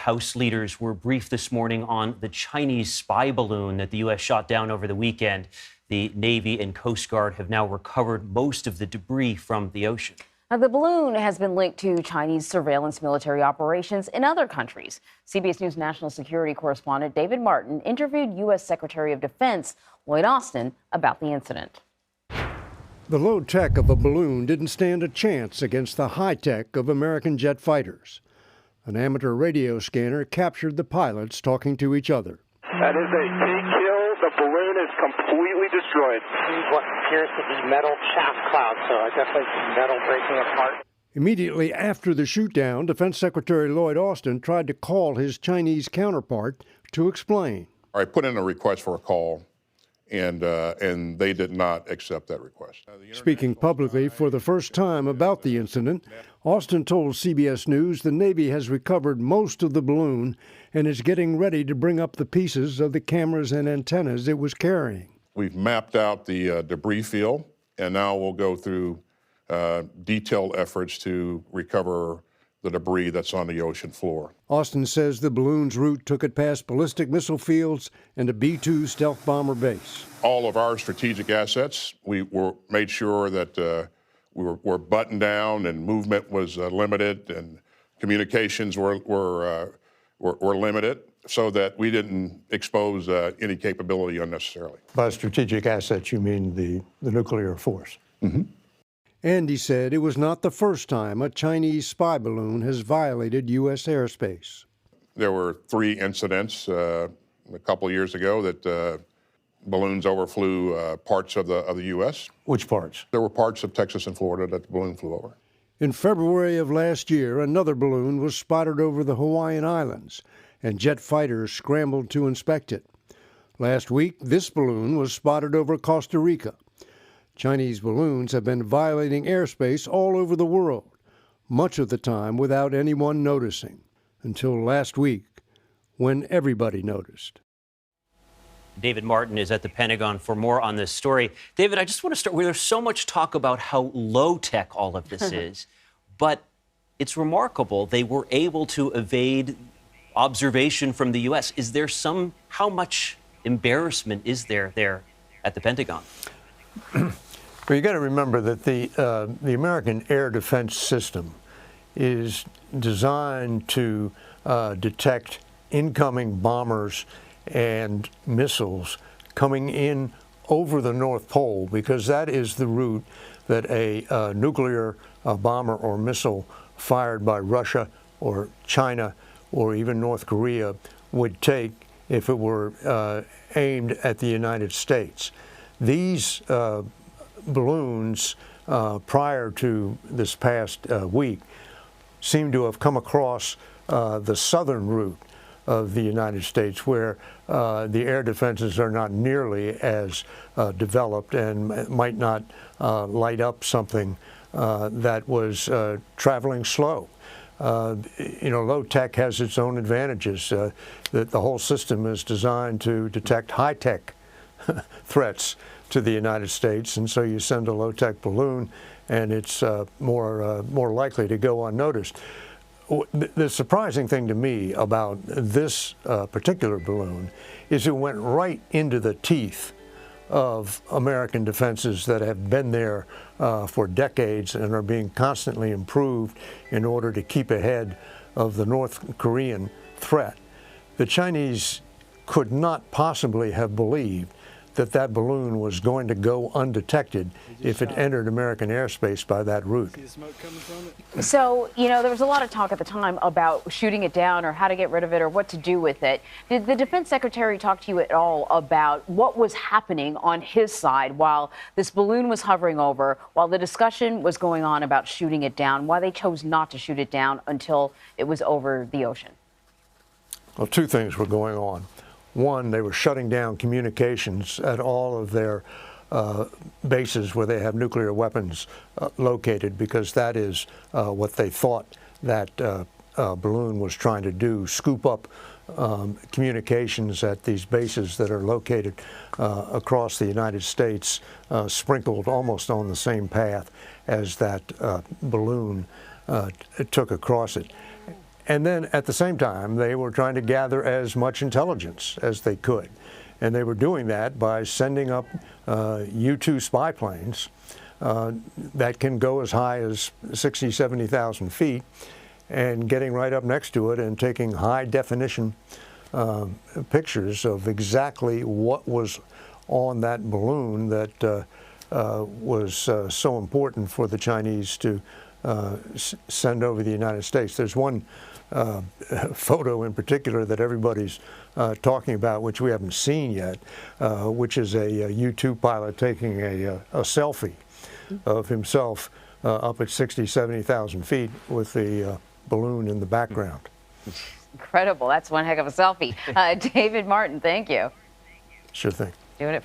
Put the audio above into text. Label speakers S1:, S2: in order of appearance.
S1: House leaders were briefed this morning on the Chinese spy balloon that the U.S. shot down over the weekend. The Navy and Coast Guard have now recovered most of the debris from the ocean.
S2: Now, the balloon has been linked to Chinese surveillance military operations in other countries. CBS News national security correspondent David Martin interviewed U.S. Secretary of Defense Lloyd Austin about the incident.
S3: The low tech of a balloon didn't stand a chance against the high tech of American jet fighters. An amateur radio scanner captured the pilots talking to each other.
S4: That is a big kill. The balloon is completely destroyed.
S5: What appears to be metal chaff clouds, so I definitely see metal breaking apart.
S3: Immediately after the shootdown, Defense Secretary Lloyd Austin tried to call his Chinese counterpart to explain.
S6: I put in a request for a call, and they did not accept that request.
S3: Speaking publicly for the first time about the incident, Austin told CBS News the Navy has recovered most of the balloon and is getting ready to bring up the pieces of the cameras and antennas it was carrying.
S6: We've mapped out the debris field, and now we'll go through detailed efforts to recover the debris that's on the ocean floor.
S3: Austin says the balloon's route took it past ballistic missile fields and a B-2 stealth bomber base.
S6: All of our strategic assets, we made sure that we were buttoned down and movement was limited and communications were limited so that we didn't expose any capability unnecessarily.
S7: By strategic assets, you mean the nuclear force?
S6: Mm-hmm.
S3: And he said it was not the first time a Chinese spy balloon has violated U.S. airspace.
S6: There were 3 incidents a couple of years ago that balloons overflew parts of the U.S.
S7: Which parts?
S6: There were parts of Texas and Florida that the balloon flew over.
S3: In February of last year, another balloon was spotted over the Hawaiian Islands, and jet fighters scrambled to inspect it. Last week, this balloon was spotted over Costa Rica. Chinese balloons have been violating airspace all over the world, much of the time without anyone noticing, until last week, when everybody noticed.
S1: David Martin is at the Pentagon for more on this story. David, I just want to start where there's so much talk about how low-tech all of this is, but it's remarkable they were able to evade observation from the U.S. Is there how much embarrassment is there at the Pentagon?
S7: Well, you got to remember that the American air defense system is designed to detect incoming bombers and missiles coming in over the North Pole, because that is the route that a nuclear bomber or missile fired by Russia or China or even North Korea would take if it were aimed at the United States. These balloons, prior to this past week, seem to have come across the southern route of the United States, where the air defenses are not nearly as developed and might not light up something that was traveling slow. Low tech has its own advantages. The whole system is designed to detect high tech threats to the United States, and so you send a low-tech balloon, and it's more likely to go unnoticed. The surprising thing to me about this particular balloon is it went right into the teeth of American defenses that have been there for decades and are being constantly improved in order to keep ahead of the North Korean threat. The Chinese could not possibly have believed that balloon was going to go undetected if it entered American airspace by that route.
S2: So, there was a lot of talk at the time about shooting it down or how to get rid of it or what to do with it. Did the defense secretary talk to you at all about what was happening on his side while this balloon was hovering over, while the discussion was going on about shooting it down, why they chose not to shoot it down until it was over the ocean?
S7: Well, 2 things were going on. One, they were shutting down communications at all of their bases where they have nuclear weapons located, because that is what they thought that balloon was trying to do, scoop up communications at these bases that are located across the United States, sprinkled almost on the same path as that balloon took across it. And then at the same time, they were trying to gather as much intelligence as they could. And they were doing that by sending up U-2 spy planes that can go as high as 60, 70,000 feet and getting right up next to it and taking high definition pictures of exactly what was on that balloon that was so important for the Chinese to send over the United States. There's one photo in particular that everybody's talking about, which we haven't seen yet, which is a U-2 pilot taking a selfie of himself up at 60, 70,000 feet with the balloon in the background.
S2: Incredible. That's one heck of a selfie. David Martin, thank you.
S7: Sure thing.
S2: Doing it